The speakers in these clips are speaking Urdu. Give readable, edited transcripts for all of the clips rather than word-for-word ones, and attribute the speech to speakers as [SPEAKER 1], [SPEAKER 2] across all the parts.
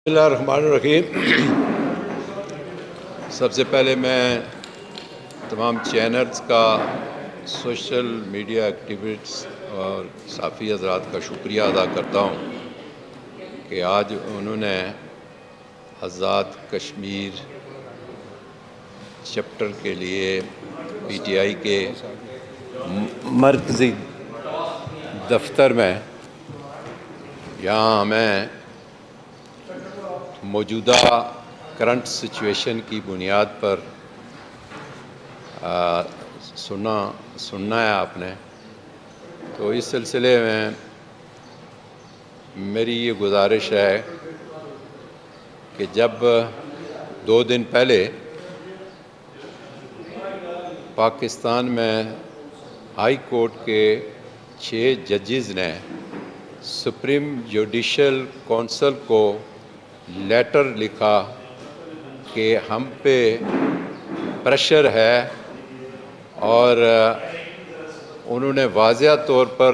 [SPEAKER 1] بسم اللہ الرحمن الرحیم۔ سب سے پہلے میں تمام چینلز کا، سوشل میڈیا ایکٹیوسٹس اور صحافی حضرات کا شکریہ ادا کرتا ہوں کہ آج انہوں نے آزاد کشمیر چیپٹر کے لیے پی ٹی آئی کے مرکزی دفتر میں یہاں ہمیں موجودہ کرنٹ سچویشن کی بنیاد پر سننا ہے آپ نے، تو اس سلسلے میں میری یہ گزارش ہے کہ جب 2 دن پہلے پاکستان میں ہائی کورٹ کے 6 ججز نے سپریم جوڈیشل کونسل کو لیٹر لکھا کہ ہم پہ پریشر ہے، اور انہوں نے واضح طور پر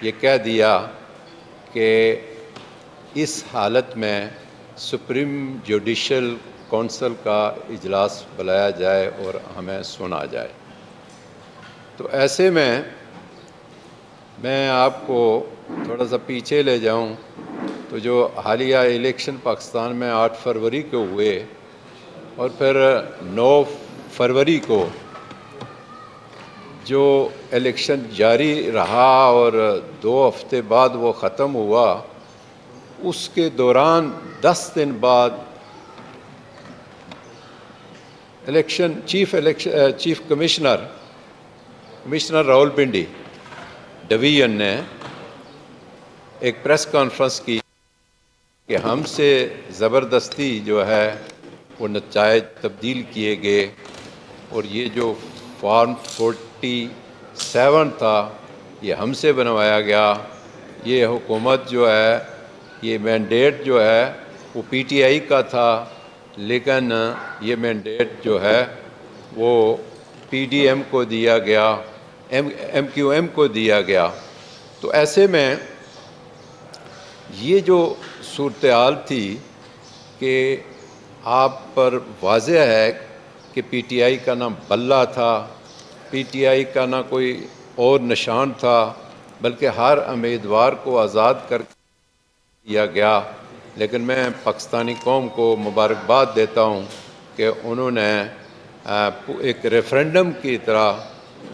[SPEAKER 1] یہ کہہ دیا کہ اس حالت میں سپریم جوڈیشل کونسل کا اجلاس بلایا جائے اور ہمیں سنا جائے۔ تو ایسے میں آپ کو تھوڑا سا پیچھے لے جاؤں تو جو حالیہ الیکشن پاکستان میں 8 فروری کو ہوئے اور پھر 9 فروری کو جو الیکشن جاری رہا اور 2 ہفتے بعد وہ ختم ہوا، اس کے دوران 10 دن بعد چیف کمشنر راولپنڈی ڈویژن نے ایک پریس کانفرنس کی کہ ہم سے زبردستی جو ہے وہ نتائج تبدیل کیے گئے، اور یہ جو فارم 47 تھا یہ ہم سے بنوایا گیا۔ یہ حکومت جو ہے، یہ مینڈیٹ جو ہے وہ پی ٹی آئی کا تھا، لیکن یہ مینڈیٹ جو ہے وہ پی ڈی ایم کو دیا گیا، ایم کیو ایم کو دیا گیا۔ تو ایسے میں یہ جو صورتحال تھی کہ آپ پر واضح ہے کہ پی ٹی آئی کا نہ بلہ تھا، پی ٹی آئی کا نہ کوئی اور نشان تھا، بلکہ ہر امیدوار کو آزاد کر دیا گیا۔ لیکن میں پاکستانی قوم کو مبارکباد دیتا ہوں کہ انہوں نے ایک ریفرینڈم کی طرح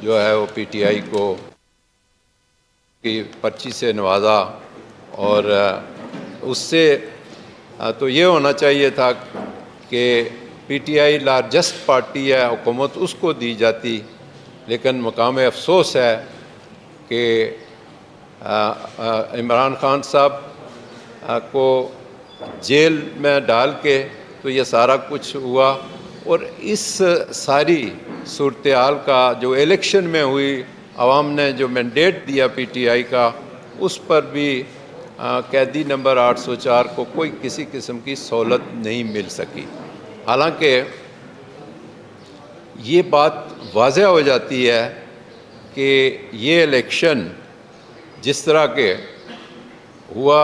[SPEAKER 1] جو ہے وہ پی ٹی آئی کو کی پرچی سے نوازا، اور اس سے تو یہ ہونا چاہیے تھا کہ P T I largest party ہے، حکومت اس کو دی جاتی، لیکن مقام افسوس ہے کہ عمران خان صاحب کو جیل میں ڈال کے تو یہ سارا کچھ ہوا، اور اس ساری صورتحال کا جو الیکشن میں ہوئی، عوام نے جو مینڈیٹ دیا پی ٹی آئی کا، اس پر بھی قیدی نمبر 804 کو کوئی کسی قسم کی سہولت نہیں مل سکی۔ حالانکہ یہ بات واضح ہو جاتی ہے کہ یہ الیکشن جس طرح کے ہوا،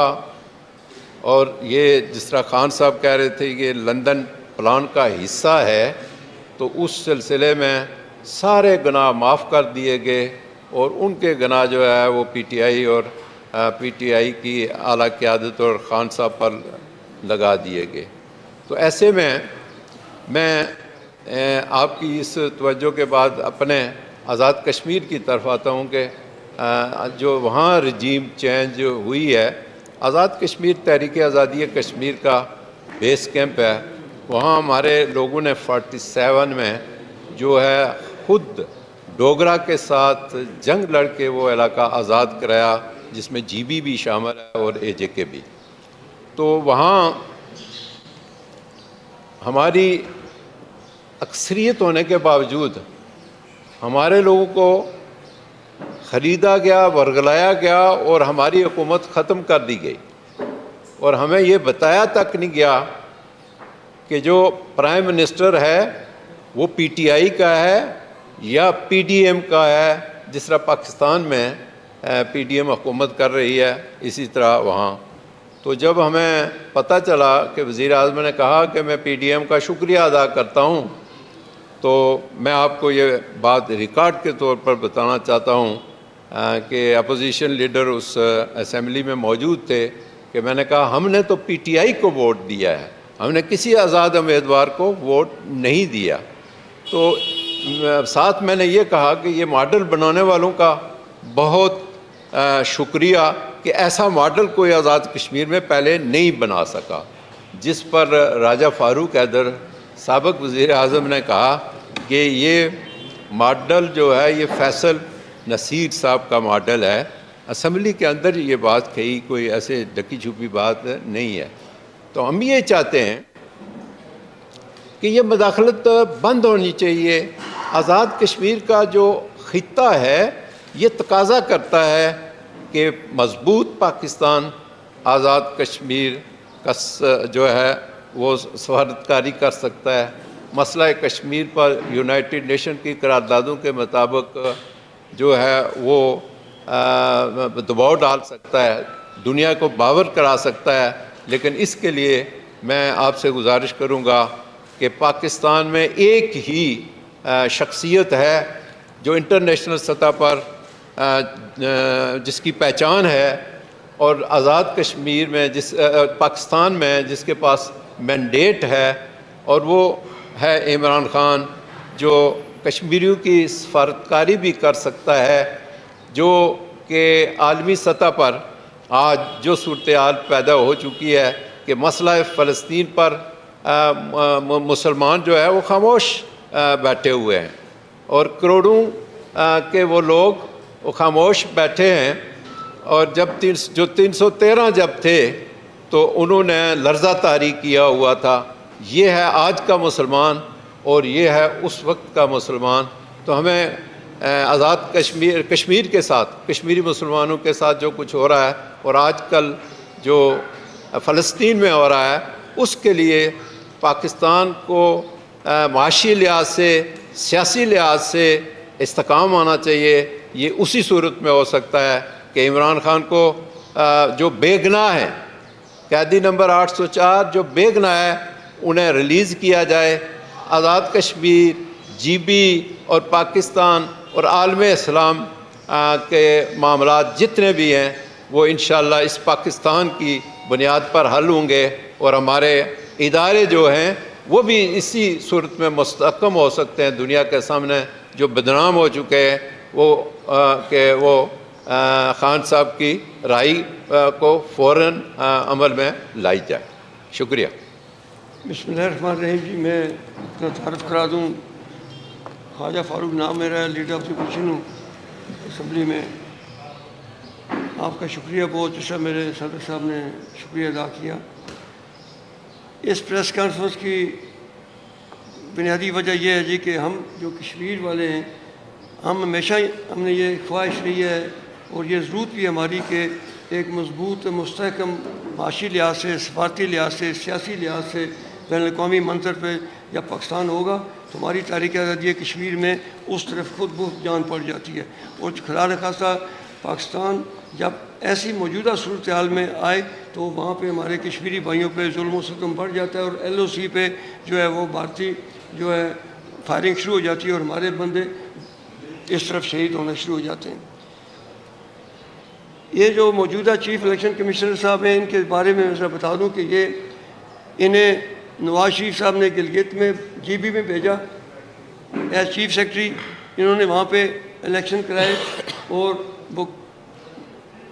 [SPEAKER 1] اور یہ جس طرح خان صاحب کہہ رہے تھے کہ لندن پلان کا حصہ ہے، تو اس سلسلے میں سارے گناہ معاف کر دیے گئے، اور ان کے گناہ جو ہے وہ پی ٹی آئی اور پی ٹی آئی کی اعلیٰ قیادت اور خان صاحب پر لگا دیے گئے۔ تو ایسے میں آپ کی اس توجہ کے بعد اپنے آزاد کشمیر کی طرف آتا ہوں کہ جو وہاں رجیم چینج ہوئی ہے، آزاد کشمیر تحریک آزادی کشمیر کا بیس کیمپ ہے، وہاں ہمارے لوگوں نے 47 میں جو ہے خود ڈوگرا کے ساتھ جنگ لڑ کے وہ علاقہ آزاد کرایا، جس میں جی بی بھی شامل ہے اور اے جے کے بھی۔ تو وہاں ہماری اکثریت ہونے کے باوجود ہمارے لوگوں کو خریدا گیا، ورگلایا گیا، اور ہماری حکومت ختم کر دی گئی، اور ہمیں یہ بتایا تک نہیں گیا کہ جو پرائم منسٹر ہے وہ پی ٹی آئی کا ہے یا پی ڈی ایم کا ہے۔ جس طرح پاکستان میں پی ڈی ایم حکومت کر رہی ہے، اسی طرح وہاں تو جب ہمیں پتہ چلا کہ وزیر اعظم نے کہا کہ میں پی ڈی ایم کا شکریہ ادا کرتا ہوں، تو میں آپ کو یہ بات ریکارڈ کے طور پر بتانا چاہتا ہوں کہ اپوزیشن لیڈر اس اسمبلی میں موجود تھے کہ میں نے کہا ہم نے تو پی ٹی آئی کو ووٹ دیا ہے، ہم نے کسی آزاد امیدوار کو ووٹ نہیں دیا۔ تو ساتھ میں نے یہ کہا کہ یہ ماڈل بنانے والوں کا بہت شکریہ کہ ایسا ماڈل کوئی آزاد کشمیر میں پہلے نہیں بنا سکا، جس پر راجہ فاروق حیدر سابق وزیر اعظم نے کہا کہ یہ ماڈل جو ہے یہ فیصل نصیر صاحب کا ماڈل ہے۔ اسمبلی کے اندر یہ بات کہی، کوئی ایسے ڈکی چھپی بات نہیں ہے۔ تو ہم یہ چاہتے ہیں کہ یہ مداخلت بند ہونی چاہیے۔ آزاد کشمیر کا جو خطہ ہے یہ تقاضا کرتا ہے کہ مضبوط پاکستان آزاد کشمیر کا جو ہے وہ سفارتکاری کر سکتا ہے، مسئلہ کشمیر پر یونائٹڈ نیشن کی قراردادوں کے مطابق جو ہے وہ دباؤ ڈال سکتا ہے، دنیا کو باور کرا سکتا ہے۔ لیکن اس کے لیے میں آپ سے گزارش کروں گا کہ پاکستان میں ایک ہی شخصیت ہے جو انٹرنیشنل سطح پر جس کی پہچان ہے، اور آزاد کشمیر میں پاکستان میں جس کے پاس مینڈیٹ ہے، اور وہ ہے عمران خان، جو کشمیریوں کی سفارتکاری بھی کر سکتا ہے، جو کہ عالمی سطح پر آج جو صورتحال پیدا ہو چکی ہے کہ مسئلہ فلسطین پر مسلمان جو ہے وہ خاموش بیٹھے ہوئے ہیں، اور کروڑوں کے وہ لوگ وہ خاموش بیٹھے ہیں۔ اور جب 313 جب تھے تو انہوں نے لرزہ طاری کیا ہوا تھا۔ یہ ہے آج کا مسلمان اور یہ ہے اس وقت کا مسلمان۔ تو ہمیں آزاد کشمیر کے ساتھ، کشمیری مسلمانوں کے ساتھ جو کچھ ہو رہا ہے اور آج کل جو فلسطین میں ہو رہا ہے، اس کے لیے پاکستان کو معاشی لحاظ سے، سیاسی لحاظ سے استحکام آنا چاہیے۔ یہ اسی صورت میں ہو سکتا ہے کہ عمران خان کو جو بے گناہ ہیں، قیدی نمبر 804 جو بے گناہ ہے، انہیں ریلیز کیا جائے۔ آزاد کشمیر، جی بی اور پاکستان اور عالم اسلام کے معاملات جتنے بھی ہیں وہ انشاءاللہ اس پاکستان کی بنیاد پر حل ہوں گے، اور ہمارے ادارے جو ہیں وہ بھی اسی صورت میں مستحکم ہو سکتے ہیں دنیا کے سامنے، جو بدنام ہو چکے ہیں وہ خان صاحب کی رائے کو فوراً عمل میں لائی جائے۔ شکریہ۔
[SPEAKER 2] بسم اللہ الرحمن الرحیم۔ جی میں اپنا تعارف کرا دوں، خواجہ فاروق نام میرا ہے، لیڈر آف دی اپوزیشن ہوں اسمبلی میں۔ آپ کا شکریہ بہت، جیسا میرے صدر صاحب نے شکریہ ادا کیا۔ اس پریس کانفرنس کی بنیادی وجہ یہ ہے جی کہ ہم جو کشمیر والے ہیں، ہم ہمیشہ ہم نے یہ خواہش رہی ہے اور یہ ضرورت بھی ہماری کہ ایک مضبوط مستحکم معاشی لحاظ سے، سفارتی لحاظ سے، سیاسی لحاظ سے بین الاقوامی منظر پہ جب پاکستان ہوگا تو ہماری تاریخ آزادی کشمیر میں اس طرف خود بہت جان پڑ جاتی ہے۔ اور خدا نخواستہ پاکستان جب ایسی موجودہ صورتحال میں آئے تو وہاں پہ ہمارے کشمیری بھائیوں پہ ظلم و ستم بڑھ جاتا ہے، اور ایل او سی پہ جو ہے وہ بھارتی جو ہے فائرنگ شروع ہو جاتی ہے، اور ہمارے بندے اس طرف شہید ہونا شروع ہو جاتے ہیں۔ یہ جو موجودہ چیف الیکشن کمشنر صاحب ہیں، ان کے بارے میں میں بتا دوں کہ یہ انہیں نواز شریف صاحب نے گلگت میں جی بی میں بھیجا ایز چیف سیکرٹری۔ انہوں نے وہاں پہ الیکشن کرائے اور وہ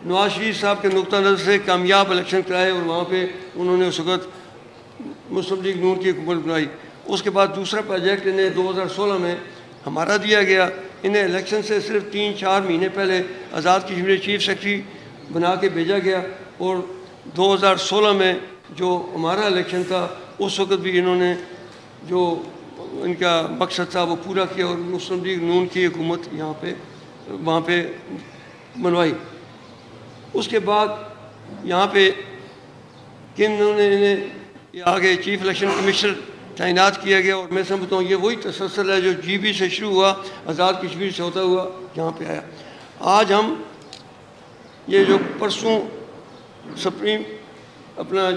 [SPEAKER 2] نواز شریف صاحب کے نقطہ نظر سے کامیاب الیکشن کرائے، اور وہاں پہ انہوں نے اس وقت مسلم لیگ نون کی حکومت بنائی۔ اس کے بعد دوسرا پروجیکٹ انہیں 2016 میں ہمارا دیا گیا۔ انہیں الیکشن سے صرف 3-4 مہینے پہلے آزاد کشمیر چیف سیکرٹری بنا کے بھیجا گیا، اور 2016 میں جو ہمارا الیکشن تھا اس وقت بھی انہوں نے جو ان کا مقصد تھا وہ پورا کیا، اور مسلم لیگ نون کی حکومت یہاں پہ وہاں پہ بنوائی۔ اس کے بعد یہاں پہ انہوں نے انہیں آگے چیف الیکشن کمشنر تعینات کیا گیا، اور میں سمجھتا ہوں یہ وہی تسلسل ہے جو جی بی سے شروع ہوا، آزاد کشمیر سے ہوتا ہوا یہاں پہ آیا۔ آج ہم یہ جو پرسوں سپریم اپنا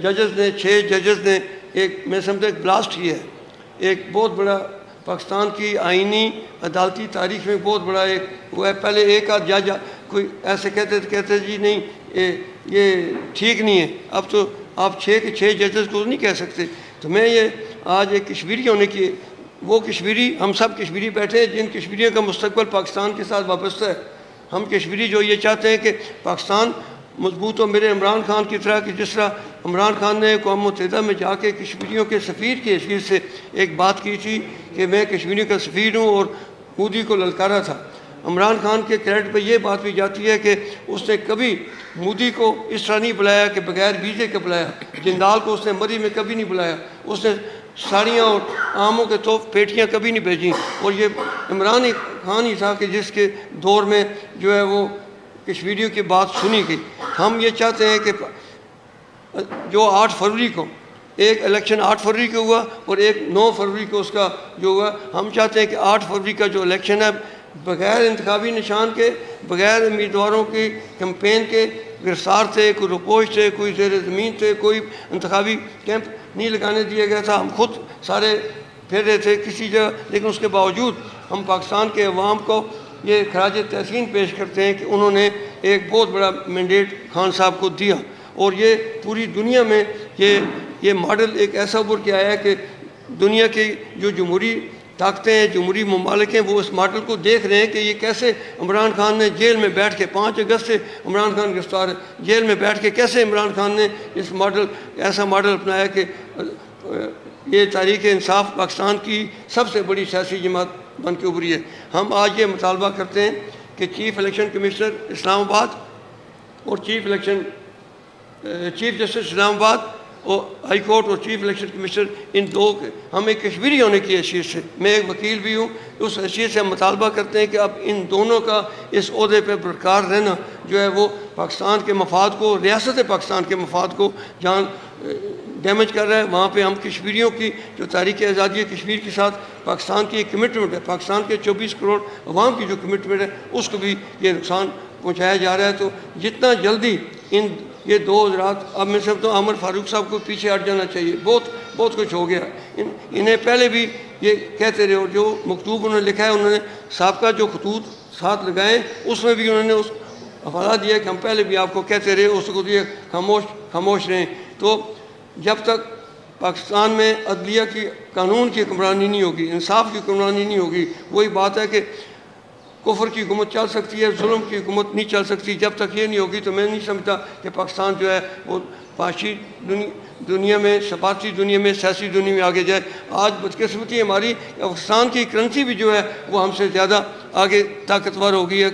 [SPEAKER 2] ججز نے 6 ججز نے ایک میں سمجھتا ایک بلاسٹ کیا ہے، ایک بہت بڑا پاکستان کی آئینی عدالتی تاریخ میں بہت بڑا ایک وہ ہے۔ پہلے ایک آدھ جج کوئی ایسے کہتے جی نہیں یہ ٹھیک نہیں ہے، اب تو آپ 6 کے 6 ججز کو نہیں کہہ سکتے۔ تو میں یہ آج ایک کشمیری ہونے کی، وہ کشمیری ہم سب کشمیری بیٹھے ہیں جن کشمیریوں کا مستقبل پاکستان کے ساتھ وابستہ ہے۔ ہم کشمیری جو یہ چاہتے ہیں کہ پاکستان مضبوط ہو، میرے عمران خان کی طرح کہ جس طرح عمران خان نے اقوام متحدہ میں جا کے کشمیریوں کے سفیر کی حیثیت سے ایک بات کی تھی کہ میں کشمیریوں کا سفیر ہوں، اور مودی کو للکارا تھا۔ عمران خان کے کریڈٹ پہ یہ بات بھی جاتی ہے کہ اس نے کبھی مودی کو اس طرح نہیں بلایا کہ بغیر ویزے کے بلایا، جندال کو اس نے مری میں کبھی نہیں بلایا، اس نے ساڑیاں اور آموں کے پیٹیاں کبھی نہیں بھیجیں، اور یہ عمران خان ہی تھا کہ جس کے دور میں جو ہے وہ کشمیریوں کی بات سنی گئی۔ ہم یہ چاہتے ہیں کہ جو 8 فروری کو ایک الیکشن 8 فروری کو ہوا اور ایک 9 فروری کو اس کا جو ہوا، ہم چاہتے ہیں کہ 8 فروری کا جو الیکشن ہے بغیر انتخابی نشان کے، بغیر امیدواروں کی کیمپین کے، گرفتار تھے، کوئی رپوش تھے، کوئی زیر زمین تھے، کوئی انتخابی کیمپ نہیں لگانے دیا گیا تھا۔ ہم خود سارے پھر رہے تھے کسی جگہ، لیکن اس کے باوجود ہم پاکستان کے عوام کو یہ خراج تحسین پیش کرتے ہیں کہ انہوں نے ایک بہت بڑا مینڈیٹ خان صاحب کو دیا، اور یہ پوری دنیا میں یہ ماڈل ایک ایسا ابھر کے آیا ہے کہ دنیا کی جو جمہوری طاقتیں ہیں، جمہوری ممالک ہیں، وہ اس ماڈل کو دیکھ رہے ہیں کہ یہ کیسے عمران خان نے جیل میں بیٹھ کے 5 اگست سے عمران خان گرفتار ہے، جیل میں بیٹھ کے کیسے عمران خان نے اس ماڈل ایسا ماڈل اپنایا کہ یہ تحریک انصاف پاکستان کی سب سے بڑی سیاسی جماعت بن کے ابھری ہے۔ ہم آج یہ مطالبہ کرتے ہیں کہ چیف الیکشن کمشنر اسلام آباد اور چیف جسٹس اسلام آباد اور ہائی کورٹ اور چیف الیکشن کمشنر، ان دو ہم ایک کشمیری ہونے کی حیثیت سے، میں ایک وکیل بھی ہوں، اس حیثیت سے ہم مطالبہ کرتے ہیں کہ اب ان دونوں کا اس عہدے پہ برقرار رہنا جو ہے وہ پاکستان کے مفاد کو، ریاست پاکستان کے مفاد کو جہاں ڈیمیج کر رہا ہے، وہاں پہ ہم کشمیریوں کی جو تاریخ آزادی کشمیر کے ساتھ پاکستان کی ایک کمٹمنٹ ہے، پاکستان کے 24 کروڑ عوام کی جو کمٹمنٹ ہے، اس کو بھی یہ نقصان پہنچایا جا رہا ہے۔ تو جتنا جلدی یہ 2 حضرات، اب میں سمجھتا ہوں عمر فاروق صاحب کو پیچھے ہٹ جانا چاہیے، بہت کچھ ہو گیا۔ انہیں پہلے بھی یہ کہتے رہے، اور جو مکتوب انہوں نے لکھا ہے، انہوں نے سابقہ جو خطوط ساتھ لگائے اس میں بھی انہوں نے اس حوالہ دیا کہ ہم پہلے بھی آپ کو کہتے رہے، اس کو دیے خاموش رہیں۔ تو جب تک پاکستان میں عدلیہ کی، قانون کی حکمرانی نہیں ہوگی، انصاف کی حکمرانی نہیں ہوگی، وہی بات ہے کہ کفر کی حکومت چل سکتی ہے، ظلم کی حکومت نہیں چل سکتی۔ جب تک یہ نہیں ہوگی تو میں نہیں سمجھتا کہ پاکستان جو ہے وہ معاشی دنیا میں، ثقافتی دنیا میں، سیاسی دنیا میں آگے جائے۔ آج بدقسمتی ہماری پاکستان کی کرنسی بھی جو ہے وہ ہم سے زیادہ آگے طاقتور ہو گئی ہے۔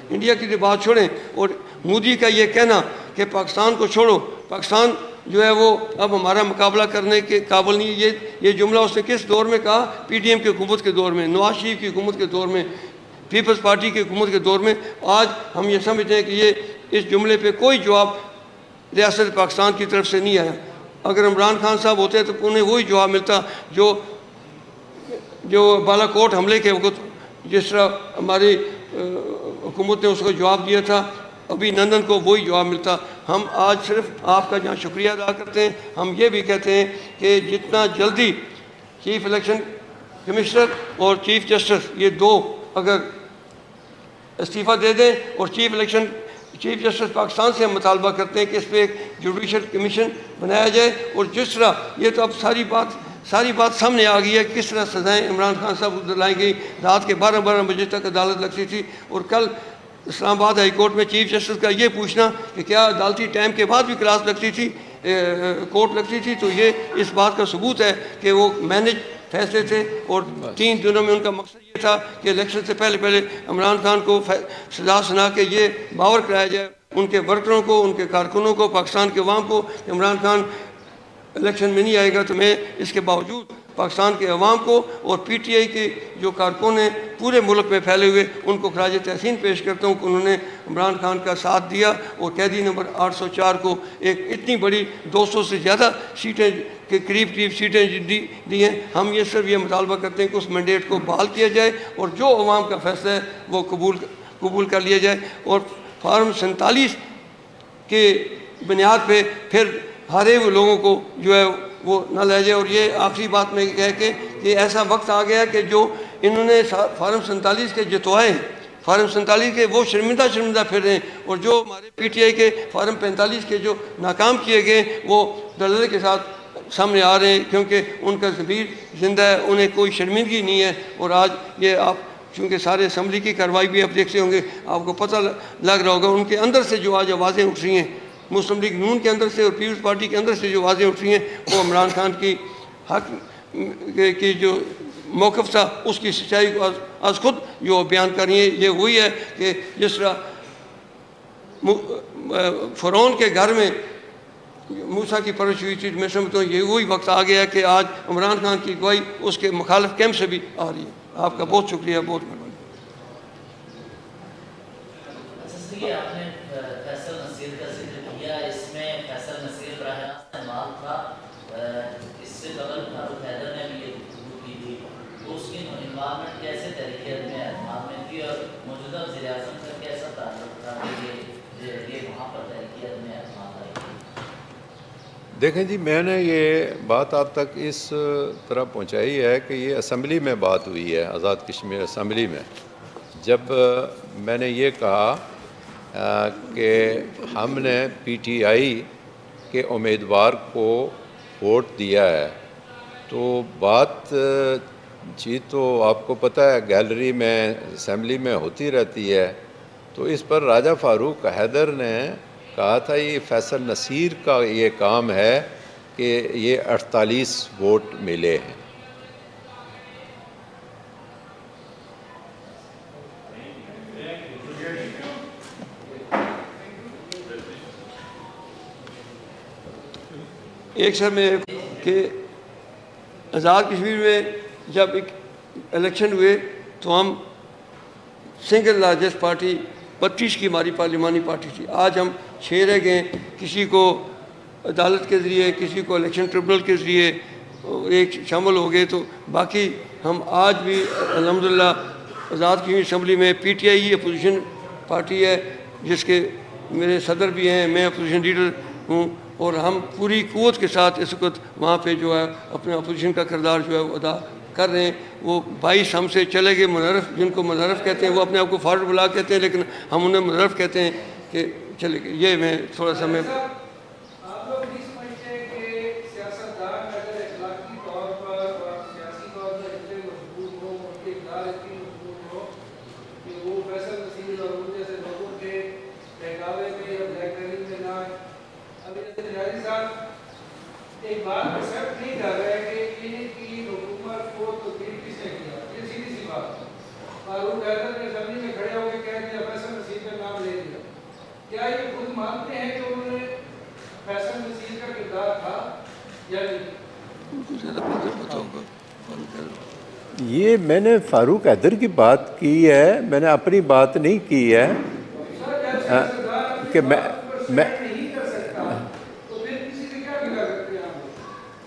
[SPEAKER 2] انڈیا کی بات چھوڑیں، اور مودی کا یہ کہنا کہ پاکستان کو چھوڑو، پاکستان جو ہے وہ اب ہمارا مقابلہ کرنے کے قابل نہیں، یہ جملہ اس نے کس دور میں کہا؟ پی ڈی ایم کی حکومت کے دور میں، نواز شریف کی حکومت کے دور میں، پیپلز پارٹی کی حکومت کے دور میں۔ آج ہم یہ سمجھتے ہیں کہ یہ اس جملے پہ کوئی جواب ریاست پاکستان کی طرف سے نہیں آیا۔ اگر عمران خان صاحب ہوتے تو انہیں وہی جواب ملتا جو بالا کوٹ حملے کے وقت جس طرح ہماری حکومت نے اس کو جواب دیا تھا، ابھی نندن کو وہی جواب ملتا۔ ہم آج صرف آپ کا جہاں شکریہ ادا کرتے ہیں، ہم یہ بھی کہتے ہیں کہ جتنا جلدی چیف الیکشن کمشنر اور چیف جسٹس یہ 2 اگر استعفیٰ دے دیں، اور چیف جسٹس پاکستان سے ہم مطالبہ کرتے ہیں کہ اس پہ ایک جوڈیشل کمیشن بنایا جائے، اور جس طرح یہ تو اب ساری بات سامنے آ گئی ہے، کس طرح سزائیں عمران خان صاحب کو دلائی گئی، رات کے 12 بجے تک عدالت لگتی تھی، اور کل اسلام آباد ہائی کورٹ میں چیف جسٹس کا یہ پوچھنا کہ کیا عدالتی ٹائم کے بعد بھی کلاس لگتی تھی، کورٹ لگتی تھی، تو یہ اس بات کا ثبوت ہے کہ وہ مینج فیصلے تھے، اور 3 دنوں میں ان کا مقصد یہ تھا کہ الیکشن سے پہلے عمران خان کو سزا سنا کے یہ باور کرایا جائے ان کے ورکروں کو، ان کے کارکنوں کو، پاکستان کے عوام کو کہ عمران خان الیکشن میں نہیں آئے گا۔ تو میں اس کے باوجود پاکستان کے عوام کو اور پی ٹی آئی کے جو کارکن ہیں پورے ملک میں پھیلے ہوئے، ان کو خراج تحسین پیش کرتا ہوں کہ انہوں نے عمران خان کا ساتھ دیا، اور قیدی نمبر 804 کو ایک اتنی بڑی 200 سے زیادہ سیٹیں کے قریب سیٹیں دی ہیں۔ ہم یہ صرف یہ مطالبہ کرتے ہیں کہ اس مینڈیٹ کو بحال کیا جائے، اور جو عوام کا فیصلہ ہے وہ قبول کر لیا جائے، اور فارم 47 کے بنیاد پہ پھر ہارے ہوئے لوگوں کو جو ہے وہ نہ لے جائے. اور یہ آخری بات میں کہہ کے کہ ایسا وقت آ گیا کہ جو انہوں نے فارم 47 کے جتوائے فارم 47 کے وہ شرمندہ پھر رہے ہیں, اور جو ہمارے پی ٹی آئی کے فارم 45 کے جو ناکام کیے گئے وہ دلدل کے ساتھ سامنے آ رہے ہیں, کیونکہ ان کا ضمیر زندہ ہے, انہیں کوئی شرمندگی نہیں ہے. اور آج یہ آپ چونکہ سارے اسمبلی کی کارروائی بھی آپ دیکھتے ہوں گے, آپ کو پتہ لگ رہا ہوگا ان کے اندر سے جو آج آوازیں اٹھ رہی ہیں, مسلم لیگ نون کے اندر سے اور پیپلز پارٹی کے اندر سے جو آوازیں اٹھ رہی ہیں, وہ عمران خان کی حق کی جو موقف تھا اس کی سچائی کو از خود جو بیان کر رہی ہیں. یہ وہی ہے کہ جس طرح فرعون کے گھر میں موسیٰ کی پرورش ہوئی تھی, میں سمجھتا ہوں یہ وہی وقت آ گیا کہ آج عمران خان کی گواہی اس کے مخالف کیمپ سے بھی آ رہی ہے. آپ کا بہت شکریہ, بہت مہربانی.
[SPEAKER 3] آپ نے فیصل نصیر کا ذکر کیا, اس میں فیصل نصیر براہ راست انوال تھا, اس سے قبل فاروق حیدر نے بھی یہ گفتگو کی تھی, تو اس کی انوالمنٹ کیسے تحریک میں اعتماد میں تھی اور موجودہ وزیر اعظم کا کیسا تعلق تھا کہ یہ وہاں پر تحریک میں اعتماد آئی تھی؟
[SPEAKER 1] دیکھیں جی, میں نے یہ بات آپ تک اس طرح پہنچائی ہے کہ یہ اسمبلی میں بات ہوئی ہے, آزاد کشمیر اسمبلی میں, جب میں نے یہ کہا کہ ہم نے پی ٹی آئی کے امیدوار کو ووٹ دیا ہے, تو بات چیت تو آپ کو پتہ ہے گیلری میں اسمبلی میں ہوتی رہتی ہے. تو اس پر راجہ فاروق حیدر نے کہا تھا یہ فیصل نصیر کا یہ کام ہے کہ یہ 48 ووٹ ملے ہیں.
[SPEAKER 2] ایک سر میں کہ آزاد کشمیر میں جب ایک الیکشن ہوئے تو ہم سنگل لارجسٹ پارٹی 32 کی ہماری پارلیمانی پارٹی تھی. آج ہم 6 رہ گئے, کسی کو عدالت کے ذریعے, کسی کو الیکشن ٹریبونل کے ذریعے ایک شامل ہو گئے. تو باقی ہم آج بھی الحمدللہ آزاد کشمیر اسمبلی میں P T I opposition party ہے, جس کے میرے صدر بھی ہیں, میں اپوزیشن لیڈر ہوں, اور ہم پوری قوت کے ساتھ اس وقت وہاں پہ جو ہے اپنے اپوزیشن کا کردار جو ہے وہ ادا کر رہے ہیں. وہ 22 ہم سے چلے گئے منحرف, جن کو منحرف کہتے ہیں, وہ اپنے آپ کو فارورڈ بلاک کہتے ہیں, لیکن ہم انہیں منحرف کہتے ہیں کہ چلے گئے. یہ میں تھوڑا سا میں
[SPEAKER 4] ایک بات ایکسپٹ نہیں کر رہے کہ ان کی حکومت کو تبدیل کس نے کیا. یہ سیدھی سی بات ہے. فاروق حیدر نے اسمبلی میں کھڑے ہو کے کہہ دیا فیصل نصیر کا نام لے دیا. کیا یہ خود مانتے ہیں کہ انہوں نے فیصل نصیر کا کردار تھا یا نہیں؟
[SPEAKER 1] یہ میں نے فاروق حیدر کی بات کی ہے, میں نے اپنی بات نہیں کی ہے کہ میں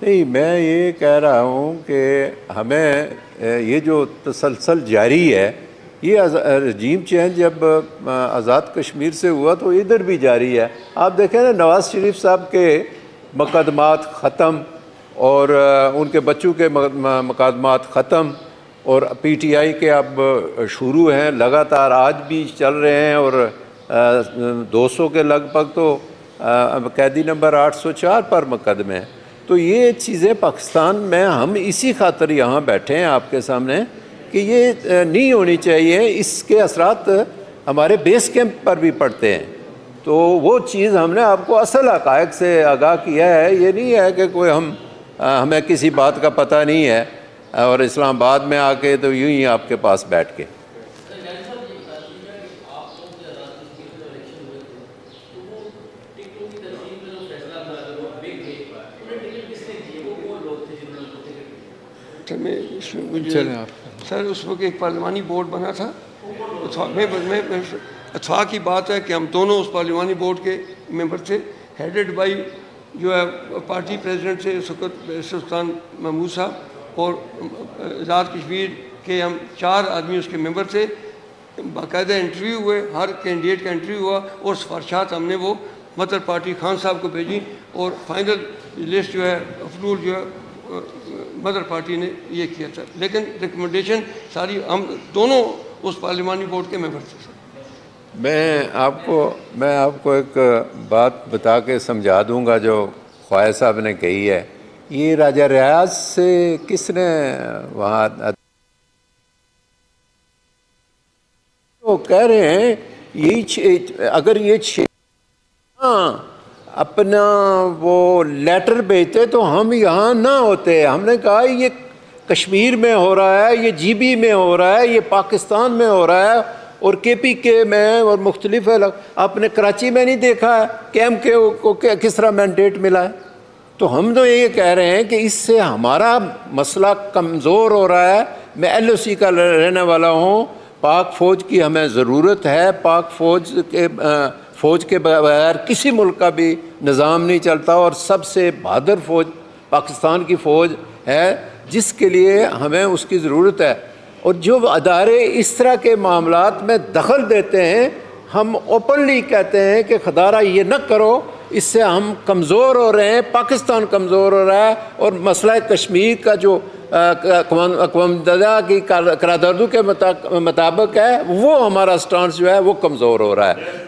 [SPEAKER 1] نہیں, میں یہ کہہ رہا ہوں کہ ہمیں یہ جو تسلسل جاری ہے, یہ رجیم چینج جب آزاد کشمیر سے ہوا تو ادھر بھی جاری ہے. آپ دیکھیں نا, نواز شریف صاحب کے مقدمات ختم اور ان کے بچوں کے مقدمات ختم, اور پی ٹی آئی کے اب شروع ہیں لگاتار, آج بھی چل رہے ہیں, اور 200 کے لگ بھگ تو قیدی نمبر 804 پر مقدمے ہیں. تو یہ چیزیں پاکستان میں ہم اسی خاطر یہاں بیٹھے ہیں آپ کے سامنے کہ یہ نہیں ہونی چاہیے. اس کے اثرات ہمارے بیس کیمپ پر بھی پڑتے ہیں. تو وہ چیز ہم نے آپ کو اصل حقائق سے آگاہ کیا ہے. یہ نہیں ہے کہ کوئی ہمیں کسی بات کا پتہ نہیں ہے اور اسلام آباد میں آ کے تو یوں ہی آپ کے پاس بیٹھ کے.
[SPEAKER 2] سر اس وقت ایک پارلیمانی بورڈ بنا تھا, اتفاق کی بات ہے کہ ہم دونوں اس پارلیمانی بورڈ کے ممبر تھے, ہیڈڈ بائی جو ہے پارٹی پریزیڈنٹ سے اس وقت سلطان محمود صاحب, اور آزاد کشمیر کے ہم 4 آدمی اس کے ممبر تھے. باقاعدہ انٹرویو ہوئے, ہر کینڈیڈیٹ کا انٹرویو ہوا, اور سفارشات ہم نے وہ مدر پارٹی خان صاحب کو بھیجی اور فائنل لسٹ جو ہے اپروول جو ہے مدر پارٹی نے یہ کیا تھا، لیکن ریکمنڈیشن ساری ہم دونوں اس پارلیمانی بورڈ کے ممبر تھے.
[SPEAKER 1] میں آپ کو ایک بات بتا کے سمجھا دوں گا جو خواجہ صاحب نے کہی ہے. یہ راجہ ریاض سے کس نے وہاں وہ کہہ رہے ہیں اگر یہ اپنا وہ لیٹر بھیجتے تو ہم یہاں نہ ہوتے. ہم نے کہا یہ کشمیر میں ہو رہا ہے، یہ جی بی میں ہو رہا ہے، یہ پاکستان میں ہو رہا ہے اور کے پی کے میں اور مختلف آپ نے کراچی میں نہیں دیکھا ہے کہ ایم کے کو کس طرح مینڈیٹ ملا ہے. تو ہم تو یہ کہہ رہے ہیں کہ اس سے ہمارا مسئلہ کمزور ہو رہا ہے. میں ایل او سی کا رہنے والا ہوں. پاک فوج کی ہمیں ضرورت ہے. پاک فوج کے بغیر کسی ملک کا بھی نظام نہیں چلتا، اور سب سے بہادر فوج پاکستان کی فوج ہے جس کے لیے ہمیں اس کی ضرورت ہے. اور جو ادارے اس طرح کے معاملات میں دخل دیتے ہیں، ہم اوپنلی کہتے ہیں کہ خدارہ یہ نہ کرو، اس سے ہم کمزور ہو رہے ہیں، پاکستان کمزور ہو رہا ہے. اور مسئلہ کشمیر کا جو اقوام متحدہ کی قراردادوں کے مطابق ہے، وہ ہمارا سٹانس جو ہے وہ کمزور ہو رہا ہے.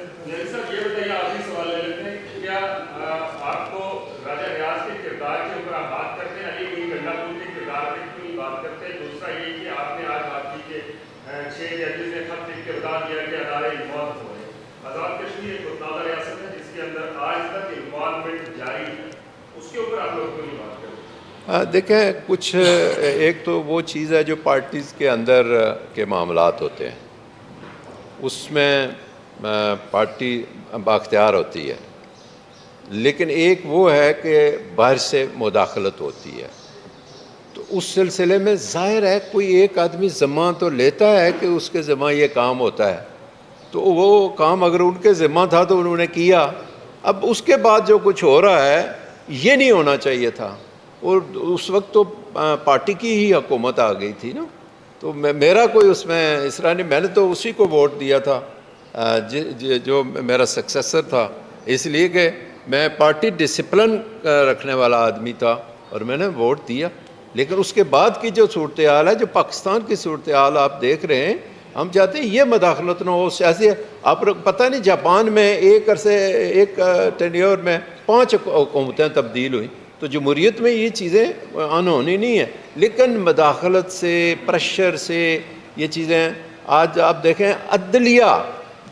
[SPEAKER 1] دیکھیں، کچھ ایک تو وہ چیز ہے جو پارٹیز کے اندر کے معاملات ہوتے ہیں، اس میں پارٹی بااختیار ہوتی ہے، لیکن ایک وہ ہے کہ باہر سے مداخلت ہوتی ہے. تو اس سلسلے میں ظاہر ہے کوئی ایک آدمی ذمہ تو لیتا ہے کہ اس کے ذمہ یہ کام ہوتا ہے، تو وہ کام اگر ان کے ذمہ تھا تو انہوں نے کیا. اب اس کے بعد جو کچھ ہو رہا ہے یہ نہیں ہونا چاہیے تھا، اور اس وقت تو پارٹی کی ہی حکومت آ گئی تھی نا. تو میرا کوئی اس میں اس طرح نہیں، میں نے تو اسی کو ووٹ دیا تھا جو میرا سکسیسر تھا، اس لیے کہ میں پارٹی ڈسپلن رکھنے والا آدمی تھا اور میں نے ووٹ دیا. لیکن اس کے بعد کی جو صورتحال ہے، جو پاکستان کی صورتحال آپ دیکھ رہے ہیں، ہم چاہتے ہیں یہ مداخلت نہ ہو سیاسی. آپ پتہ نہیں جاپان میں ایک ٹینیور میں 5 حکومتیں تبدیل ہوئیں. تو جمہوریت میں یہ چیزیں انہونی نہیں ہیں، لیکن مداخلت سے، پریشر سے یہ چیزیں آج آپ دیکھیں عدلیہ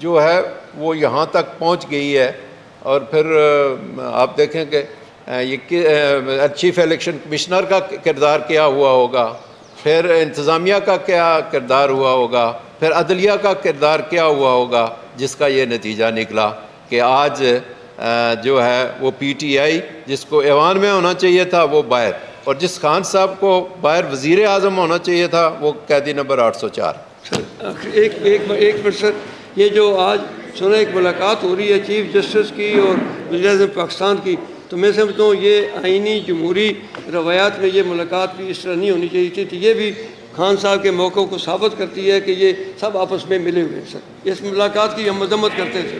[SPEAKER 1] جو ہے وہ یہاں تک پہنچ گئی ہے. اور پھر آپ دیکھیں کہ یہ چیف الیکشن کمشنر کا کردار کیا ہوا ہوگا، پھر انتظامیہ کا کیا کردار ہوا ہوگا، پھر عدلیہ کا کردار کیا ہوا ہوگا، جس کا یہ نتیجہ نکلا کہ آج جو ہے وہ پی ٹی آئی جس کو ایوان میں ہونا چاہیے تھا وہ باہر، اور جس خان صاحب کو باہر وزیر اعظم ہونا چاہیے تھا وہ قیدی نمبر 804.
[SPEAKER 2] ایک منٹ سر، یہ جو آج سنا ایک ملاقات ہو رہی ہے چیف جسٹس کی اور وزیر اعظم پاکستان کی، تو میں سمجھتا ہوں یہ آئینی جمہوری روایات میں یہ ملاقات بھی اس طرح نہیں ہونی چاہیے تھی. یہ بھی خان صاحب کے موقع کو ثابت کرتی ہے کہ یہ سب آپس میں ملے ہوئے ہیں. سر اس ملاقات کی ہم مذمت کرتے تھے.